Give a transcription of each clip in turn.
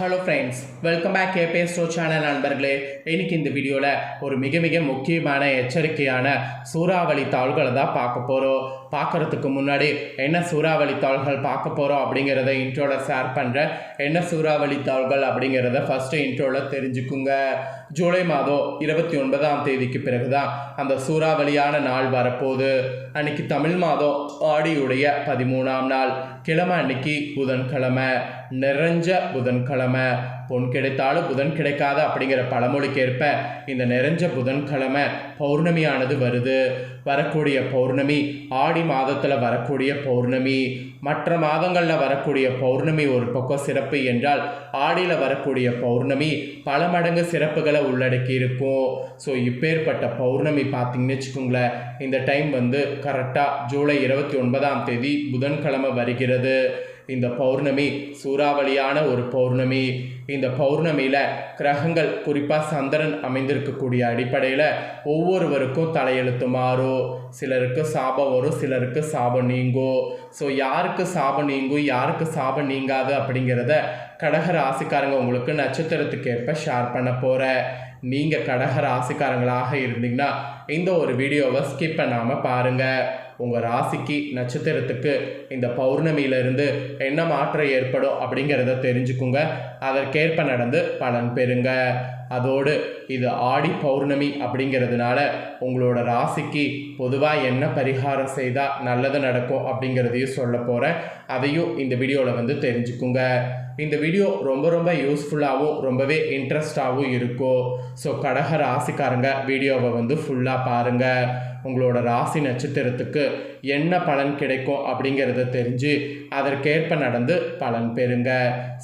Hello friends, welcome back K P S show channel நண்பர்களே. இன்னைக்கு இந்த வீடியோவில் ஒரு மிக மிக முக்கியமான எச்சரிக்கையான சூறாவளி தாள்களை தான் பார்க்க போகிறோம். பார்க்குறதுக்கு முன்னாடி என்ன சூறாவளி தாள்கள் பார்க்க போகிறோம் அப்படிங்கிறத இன்ட்ரோவில் ஷேர் பண்ணுறேன். என்ன சூறாவளி தாள்கள் அப்படிங்கிறத ஃபஸ்ட்டு இன்ட்ரோவில் தெரிஞ்சுக்குங்க. ஜூலை மாதம் 29ஆம் தேதிக்கு பிறகு தான் அந்த சூறாவளியான நாள் வரப்போகுது. அன்னைக்கு தமிழ் மாதம் ஆடியுடைய 13ஆம் நாள், கிழமை அன்னைக்கு புதன்கிழமை, நிறைஞ்ச புதன்கிழமை. பொன் கிடைத்தாலும் புதன் கிடைக்காத அப்படிங்கிற பழமொழிக்கேற்ப இந்த நிறைஞ்ச புதன்கிழமை பௌர்ணமியானது வருது. வரக்கூடிய பௌர்ணமி ஆடி மாதத்தில் வரக்கூடிய பௌர்ணமி. மற்ற மாதங்களில் வரக்கூடிய பௌர்ணமி ஒரு பக்கம் சிறப்பு என்றால், ஆடியில் வரக்கூடிய பௌர்ணமி பல மடங்கு சிறப்புகளை உள்ளடக்கி இருக்கும். ஸோ இப்பேற்பட்ட பௌர்ணமி பார்த்திங்கன்னு வச்சுக்கோங்களேன், இந்த டைம் கரெக்டாக ஜூலை 29ஆம் தேதி புதன்கிழமை வருகிறது. இந்த பௌர்ணமி சூறாவளியான ஒரு பௌர்ணமி. இந்த பௌர்ணமியில் கிரகங்கள், குறிப்பாக சந்திரன் அமைந்திருக்கக்கூடிய அடிப்படையில் ஒவ்வொருவருக்கும் தலையெழுத்து மாறும். சிலருக்கு சாபம் வரும், சிலருக்கு சாபம் நீங்கும். ஸோ யாருக்கு சாபம் நீங்கும், யாருக்கு சாபம் நீங்காது அப்படிங்கிறத கடக ராசிக்காரங்க உங்களுக்கு நட்சத்திரத்துக்கு ஏற்ப ஷேர் பண்ண போகிறேன். நீங்கள் கடக ராசிக்காரங்களாக இருந்தீங்கன்னா இந்த ஒரு வீடியோவை ஸ்கிப் பண்ணாமல் பாருங்கள். உங்கள் ராசிக்கு நட்சத்திரத்துக்கு இந்த பௌர்ணமியிலிருந்து என்ன மாற்றம் ஏற்படும் அப்படிங்கிறத தெரிஞ்சுக்குங்க. அதற்கேற்ப நடந்து பலன் பெறுங்க. அதோடு இது ஆடி பௌர்ணமி அப்படிங்கிறதுனால உங்களோட ராசிக்கு பொதுவாக என்ன பரிகாரம் செய்தால் நல்லது நடக்கும் அப்படிங்கிறதையும் சொல்ல போகிறேன். அதையும் இந்த வீடியோவில் தெரிஞ்சுக்குங்க. இந்த வீடியோ ரொம்ப ரொம்ப யூஸ்ஃபுல்லாகவும் ரொம்பவே இன்ட்ரெஸ்டாகவும் இருக்கும். ஸோ கடக ராசிக்காரங்க வீடியோவை ஃபுல்லாக பாருங்கள். உங்களோட ராசி நட்சத்திரத்துக்கு என்ன பலன் கிடைக்கும் அப்படிங்கிறத தெரிஞ்சு அதற்கேற்ப நடந்து பலன் பெறுங்க.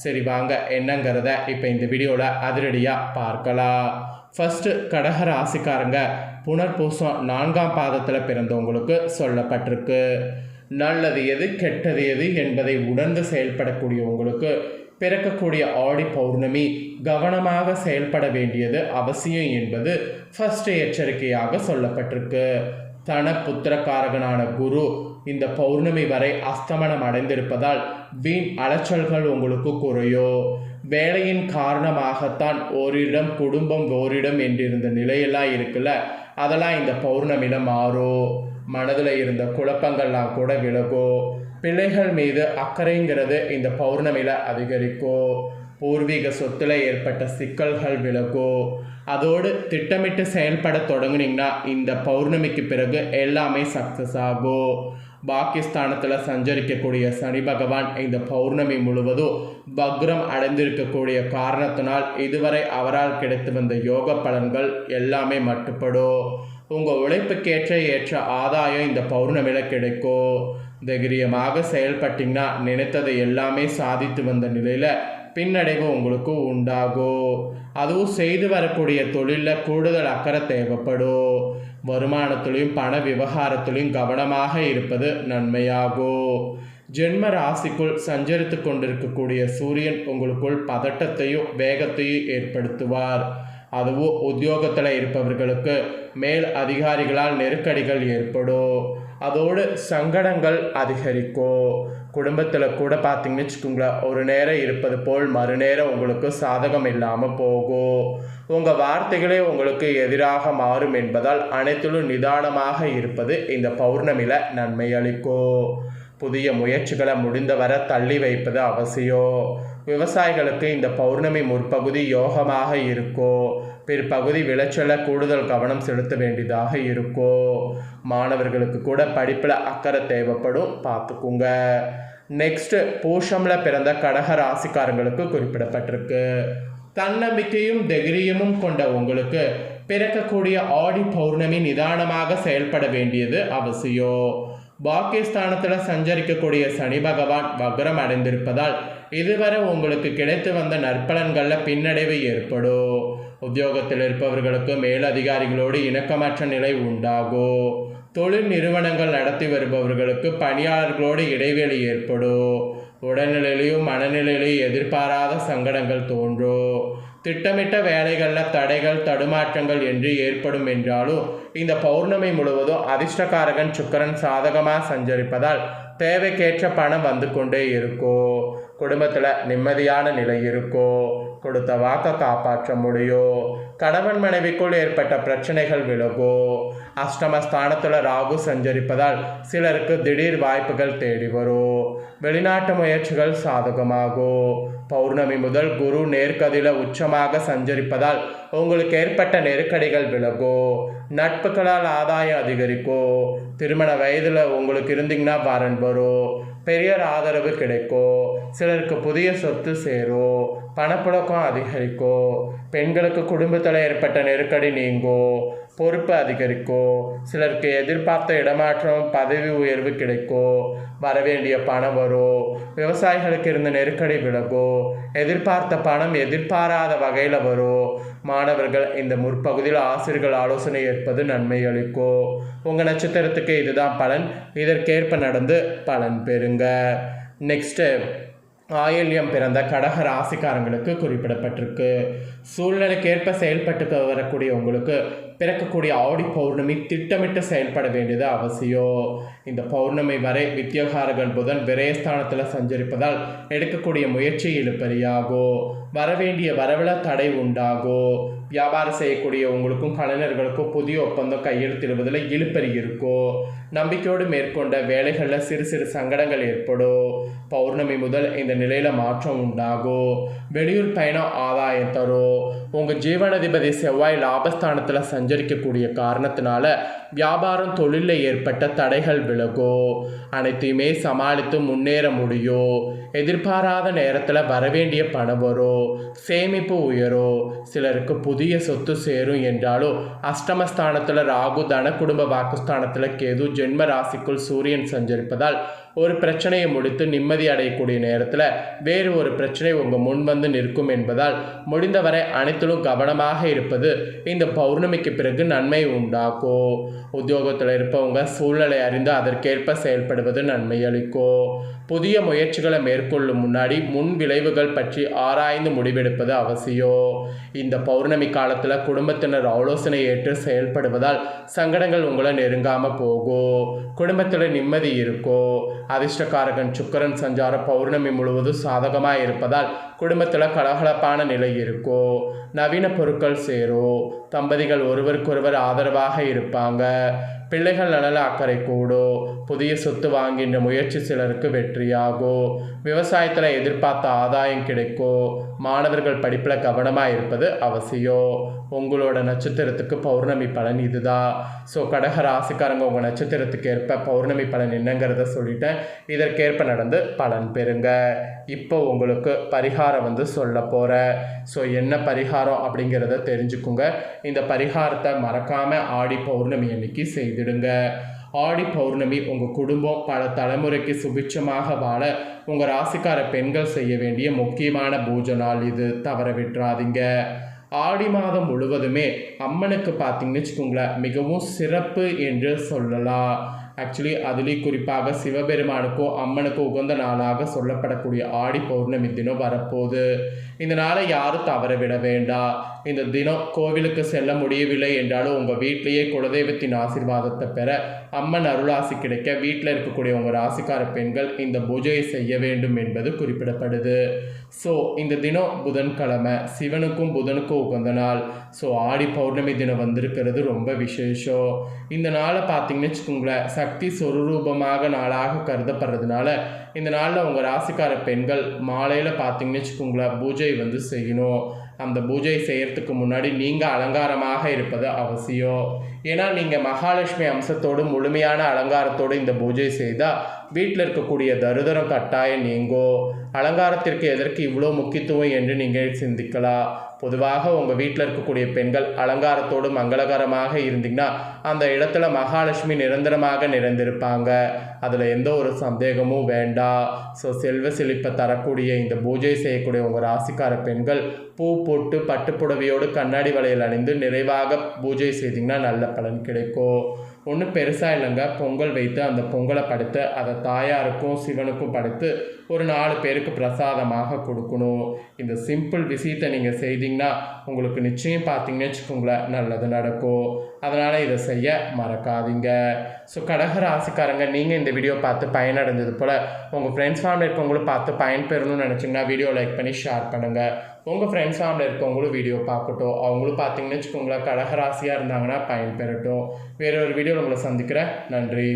சரி வாங்க, என்னங்கிறத இப்போ இந்த வீடியோவில் அதிரடியாக பார்க்கலாம். ஃபஸ்ட்டு கடக ராசிக்காரங்க புனர்பூசம் 4ஆம் பாதத்தில் பிறந்தவங்களுக்கு சொல்லப்பட்டிருக்கு. நல்லது எது கெட்டது எது என்பதை உணர்ந்து செயல்படக்கூடிய உங்களுக்கு பிறக்கக்கூடிய ஆடி பௌர்ணமி கவனமாக செயல்பட வேண்டியது அவசியம் என்பது ஃபர்ஸ்ட் எச்சரிக்கையாக சொல்லப்பட்டிருக்கு. தன புத்திரக்காரகனான குரு இந்த பௌர்ணமி வரை அஸ்தமனம் அடைந்திருப்பதால் வீண் அலைச்சல்கள் உங்களுக்கு குறையும். வேலையின் காரணமாகத்தான் ஓரிடம் குடும்பம் ஓரிடம் என்றிருந்த நிலையெல்லாம் இருக்குல்ல, அதெல்லாம் இந்த பௌர்ணமியில் மாறும். மனதில் இருந்த குழப்பங்கள்லாம் கூட விலகும். பிள்ளைகள் மீது அக்கறைங்கிறது இந்த பௌர்ணமியில் அதிகரிக்கும். பூர்வீக சொத்தில் ஏற்பட்ட சிக்கல்கள் விலகும். அதோடு திட்டமிட்டு செயல்பட தொடங்குனீங்கன்னா இந்த பௌர்ணமிக்கு பிறகு எல்லாமே சக்ஸஸ் ஆகும். பாகிஸ்தானத்தில் சஞ்சரிக்கக்கூடிய சனி பகவான் இந்த பௌர்ணமி முழுவதும் வக்ரம் அடைந்திருக்கக்கூடிய காரணத்தினால் இதுவரை அவரால் கிடைத்து வந்த யோக பலன்கள் எல்லாமே மட்டுப்படும். உங்கள் உழைப்புக்கேற்ற ஏற்ற ஆதாயம் இந்த பௌர்ணமியில் கிடைக்கும். தைரியமாக செயல்பட்டிங்கன்னா நினைத்ததை எல்லாமே சாதித்து வந்த நிலையில் பின்னடைவு உங்களுக்கு உண்டாகும். அதுவும் செய்து வரக்கூடிய தொழிலில் கூடுதல் அக்கறை தேவைப்படும். வருமானத்திலையும் பண விவகாரத்திலையும் கவனமாக இருப்பது நன்மையாகும். ஜென்ம ராசிக்குள் சஞ்சரித்து கொண்டிருக்கக்கூடிய சூரியன் உங்களுக்குள் பதட்டத்தையும் வேகத்தையும் ஏற்படுத்துவார். அதுவும் உத்தியோகத்தில் இருப்பவர்களுக்கு மேல் அதிகாரிகளால் நெருக்கடிகள் ஏற்படும். அதோடு சங்கடங்கள் அதிகரிக்கும். குடும்பத்தில் கூட பார்த்திங்கன்னு வச்சுக்கோங்களேன், ஒரு நேரம் இருப்பது போல் மறுநேரம் உங்களுக்கு சாதகம் இல்லாமல் போகும். உங்கள் வார்த்தைகளே உங்களுக்கு எதிராக மாறும் என்பதால் அனைத்திலும் நிதானமாக இருப்பது இந்த பௌர்ணமியில் நன்மை அளிக்கும். புதிய முயற்சிகளை முடிந்தவரை தள்ளி வைப்பது அவசியம். விவசாயிகளுக்கு இந்த பௌர்ணமி முற்பகுதி யோகமாக இருக்கும். பிற்பகுதி விளைச்சல கூடுதல் கவனம் செலுத்த வேண்டியதாக இருக்கும். மாணவர்களுக்கு கூட படிப்பில் அக்கறை தேவைப்படும், பார்த்துக்குங்க. நெக்ஸ்ட்டு பூஷமில் பிறந்த கடக ராசிக்காரங்களுக்கு குறிப்பிடப்பட்டிருக்கு. தன்னம்பிக்கையும் தைரியமும் கொண்ட உங்களுக்கு பிறக்கக்கூடிய ஆடி பௌர்ணமி நிதானமாக செயல்பட வேண்டியது அவசியம். பாகிஸ்தானத்தில் சஞ்சரிக்கக்கூடிய சனி பகவான் வக்ரம் அடைந்திருப்பதால் இதுவரை உங்களுக்கு கிடைத்து வந்த நற்பலன்களில் பின்னடைவு ஏற்படும். உத்தியோகத்தில் இருப்பவர்களுக்கு மேலதிகாரிகளோடு இணக்கமற்ற நிலை உண்டாகும். தொழில் நிறுவனங்கள் நடத்தி வருபவர்களுக்கு பணியாளர்களோடு இடைவெளி ஏற்படும். உடல்நிலையிலையும் மனநிலையிலையும் எதிர்பாராத சங்கடங்கள் தோன்றும். திட்டமிட்ட வேலைகளில் தடைகள் தடுமாற்றங்கள் என்று ஏற்படும் என்றாலும் இந்த பௌர்ணமி முழுவதும் அதிர்ஷ்டக்காரகன் சுக்கிரன் சாதகமாக சஞ்சரிப்பதால் தேவைக்கேற்ற பணம் வந்து கொண்டே இருக்கும். குடும்பத்தில் நிம்மதியான நிலை இருக்கும். கொடுத்த வாக்கை காப்பாற்ற முடியும். கணவன் மனைவிக்குள் ஏற்பட்ட பிரச்சனைகள் விலகும். அஷ்டமஸ்தானத்தில் ராகு சஞ்சரிப்பதால் சிலருக்கு திடீர் வாய்ப்புகள் தேடி வரும். வெளிநாட்டு முயற்சிகள் சாதகமாகும். பௌர்ணமி முதல் குரு நேர்கதில உச்சமாக சஞ்சரிப்பதால் உங்களுக்கு ஏற்பட்ட நெருக்கடிகள் விலகும். நட்புகளால் ஆதாயம் அதிகரிக்கும். திருமண வயதில் உங்களுக்கு இருந்தீங்கன்னா வரன் வரும். பெரியர் ஆதரவு கிடைக்கும். சிலருக்கு புதிய சொத்து சேரும். பணப்புழக்கம் அதிகரிக்கும். பெண்களுக்கு குடும்பத்தில் ஏற்பட்ட நெருக்கடி நீங்கும். பொறுப்பு அதிகரிக்கும். சிலருக்கு எதிர்பார்த்த இடமாற்றம் பதவி உயர்வு கிடைக்கும். வரவேண்டிய பணம் வரும். விவசாயிகளுக்கு இருந்த நெருக்கடி விலகும். எதிர்பார்த்த பணம் எதிர்பாராத வகையில் வரும். மாணவர்கள் இந்த முற்பகுதியில் ஆசிரியர்கள் ஆலோசனை ஏற்பது நன்மை அளிக்கும். உங்கள் நட்சத்திரத்துக்கு இதுதான் பலன். இதற்கேற்ப நடந்து பலன் பெறுங்க. நெக்ஸ்ட்டு ஆயில்யம் பிறந்த கடக ராசிக்காரங்களுக்கு குறிப்பிடப்பட்டிருக்கு. சூழ்நிலைக்கேற்ப செயல்பட்டு வரக்கூடிய உங்களுக்கு பிறக்கக்கூடிய ஆடி பௌர்ணமி திட்டமிட்டு செயல்பட வேண்டியது அவசியம். இந்த பௌர்ணமி வரை வித்யோகாரகன் புதன் விரயஸ்தானத்தில் சஞ்சரிப்பதால் எடுக்கக்கூடிய முயற்சி இழுபறியாகும். வரவேண்டிய வரவில் தடை உண்டாகும். வியாபாரம் செய்யக்கூடிய உங்களுக்கும் கலைஞர்களுக்கும் புதிய ஒப்பந்தம் கையெழுத்திடுவதில் இழுபறி இருக்கும். நம்பிக்கையோடு மேற்கொண்ட வேலைகளில் சிறு சிறு சங்கடங்கள் ஏற்படும். பௌர்ணமி முதல் இந்த நிலையில் மாற்றம் உண்டாகும். வெளியூர் பயணம் ஆதாயம் தரும். உங்கள் ஜீவனாதிபதி செவ்வாய் லாபஸ்தானத்தில் சஞ்சரிக்கக்கூடிய காரணத்தினால வியாபாரம் தொழிலில் ஏற்பட்ட தடைகள் விலகும். அனைத்தையுமே சமாளித்து முன்னேற முடியும். எதிர்பாராத நேரத்தில் வரவேண்டிய பணம் வரும். சேமிப்பு உயரும். சிலருக்கு புதிய சொத்து சேரும் என்றாலும் அஷ்டமஸ்தானத்தில் ராகு தன குடும்ப வாக்குஸ்தானத்தில் கேது ஜென்ம ராசிக்குள் சூரியன் சஞ்சரிப்பதால் ஒரு பிரச்சனையை முடித்து நிம்மதி அடையக்கூடிய நேரத்தில் வேறு ஒரு பிரச்சனை உங்கள் முன் வந்து நிற்கும் என்பதால் முடிந்தவரை அனைத்திலும் கவனமாக இருப்பது இந்த பௌர்ணமிக்கு பிறகு நன்மை உண்டாக்கும். உத்தியோகத்தில் இருப்பவங்க சூழ்நிலை அறிந்து அதற்கேற்ப செயல்படுவது நன்மை அளிக்கும். புதிய முயற்சிகளை மேற்கொள்ளும் முன்னாடி முன் விளைவுகள் பற்றி ஆராய்ந்து முடிவெடுப்பது அவசியம். இந்த பௌர்ணமி காலத்தில் குடும்பத்தினர் ஆலோசனை ஏற்று செயல்படுவதால் சங்கடங்கள் உங்களை நெருங்காமல் போகும். குடும்பத்தில் நிம்மதி இருக்கும். அதிர்ஷ்டக்காரகன் சுக்கிரன் சஞ்சாரம் பௌர்ணமி முழுவதும் சாதகமாக இருப்பதால் குடும்பத்தில் கலகலப்பான நிலை இருக்கும். நவீன பொருட்கள் சேரும். தம்பதிகள் ஒருவருக்கொருவர் ஆதரவாக இருப்பாங்க. பிள்ளைகள் நலன அக்கறை கூடும். புதிய சொத்து வாங்கின்ற முயற்சி சிலருக்கு வெற்றியாகும். விவசாயத்தில் எதிர்பார்த்த ஆதாயம் கிடைக்கும். மாணவர்கள் படிப்பில் கவனமாக இருப்பது அவசியம். உங்களோட நட்சத்திரத்துக்கு பௌர்ணமி பலன் இதுதான். ஸோ கடக ராசிக்காரங்க உங்கள் நட்சத்திரத்துக்கு ஏற்ப பௌர்ணமி பலன் என்னங்கிறத சொல்லிட்டேன். இதற்கேற்ப நடந்து பலன் பெறுங்க. இப்போ உங்களுக்கு பரிகாரம் சொல்ல போகிறேன். ஸோ என்ன பரிகாரம் அப்படிங்கிறத தெரிஞ்சுக்குங்க. இந்த பரிகாரத்தை மறக்காமல் ஆடி பௌர்ணமி அன்னைக்கு செய்திடுங்க. ஆடி பௌர்ணமி உங்கள் குடும்பம் பல தலைமுறைக்கு சுபிட்சமாக வாழ உங்கள் ராசிக்கார பெண்கள் செய்ய வேண்டிய முக்கியமான பூஜை நாள் இது. தவற விட்டுறாதீங்க. ஆடி மாதம் முழுவதுமே அம்மனுக்கு பார்த்தீங்கன்னு வச்சுக்கோங்களேன் மிகவும் சிறப்பு என்று சொல்லலாம். ஆக்சுவலி அதுலேயும் குறிப்பாக சிவபெருமானுக்கும் அம்மனுக்கும் உகந்த நாளாக சொல்லப்படக்கூடிய ஆடி பௌர்ணமி தினம் வரப்போகுது. இந்த நாளை யாரும் தவற விட வேண்டாம். இந்த தினம் கோவிலுக்கு செல்ல முடியவில்லை என்றாலும் உங்கள் வீட்டிலேயே குலதெய்வத்தின் ஆசீர்வாதத்தை பெற அம்மன் அருளாசி கிடைக்க வீட்டில் இருக்கக்கூடிய உங்கள் ராசிக்கார பெண்கள் இந்த பூஜையை செய்ய வேண்டும் என்பது குறிப்பிடப்படுது. ஸோ இந்த தினம் புதன்கிழமை, சிவனுக்கும் புதனுக்கும் உகந்த நாள். ஸோ ஆடி பௌர்ணமி தினம் வந்திருக்கிறது ரொம்ப விசேஷம். இந்த நாளை பார்த்தீங்கன்னு வச்சுக்கோங்களேன் சக்தி சொரூபமாக நாளாக கருதப்படுறதுனால இந்த நாளில் உங்கள் ராசிக்கார பெண்கள் மாலையில் பார்த்தீங்கன்னு வச்சுக்கோங்களேன் பூஜை செய்யணும். அந்த பூஜை செய்யறதுக்கு முன்னாடி நீங்கள் அலங்காரமாக இருப்பது அவசியம். ஏன்னா நீங்கள் மகாலட்சுமி அம்சத்தோடு முழுமையான அலங்காரத்தோடு இந்த பூஜை செய்தால் வீட்டில் இருக்கக்கூடிய தரித்திரம் கட்டாயம் நீங்கும். அலங்காரத்திற்கு எதற்கு இவ்வளோ முக்கியத்துவம் என்று நீங்கள் சிந்திக்கலாம். பொதுவாக உங்கள் வீட்டில் இருக்கக்கூடிய பெண்கள் அலங்காரத்தோடு மங்களகரமாக இருந்தீங்கன்னா அந்த இடத்துல மகாலட்சுமி நிரந்தரமாக நிறைந்திருப்பாங்க. அதில் எந்த ஒரு சந்தேகமும் வேண்டாம். ஸோ செல்வ செழிப்பை தரக்கூடிய இந்த பூஜை செய்யக்கூடிய உங்கள் ராசிக்கார பெண்கள் பூ போட்டு பட்டுப்புடவையோடு கண்ணாடி வளையல் அணிந்து நிறைவாக பூஜை செய்திங்கன்னா நல்ல பலன் கிடைக்கும். ஒன்றும் பெருசாக இல்லைங்க, பொங்கல் வைத்து அந்த பொங்கலை படைத்து அதை தாயாருக்கும் சிவனுக்கும் படைத்து ஒரு 4 பேருக்கு பிரசாதமாக கொடுக்கணும். இந்த சிம்பிள் விஷயத்தை நீங்கள் செய்தீங்கன்னா உங்களுக்கு நிச்சயம் பார்த்தீங்கன்னு வச்சுக்கோங்களேன் நல்லது நடக்கும். அதனால் இதை செய்ய மறக்காதீங்க. ஸோ கடக ராசிக்காரங்க, நீங்கள் இந்த வீடியோ பார்த்து பயனடைஞ்சது போல் உங்கள் ஃப்ரெண்ட்ஸ் ஃபேமிலி இருக்கவங்களும் பார்த்து பயன்பெறணும்னு நினச்சிங்கன்னா வீடியோ லைக் பண்ணி ஷேர் பண்ணுங்கள். உங்கள் ஃப்ரெண்ட்ஸ் ஃபேமிலி இருக்கவங்களும் வீடியோ பார்க்கட்டும். அவங்களும் பார்த்தீங்கன்னு வச்சுக்கோங்களேன் கடக ராசியாக இருந்தாங்கன்னா பயன்பெறட்டும். வேறு ஒரு வீடியோவில் உங்களை சந்திக்கிறேன். நன்றி.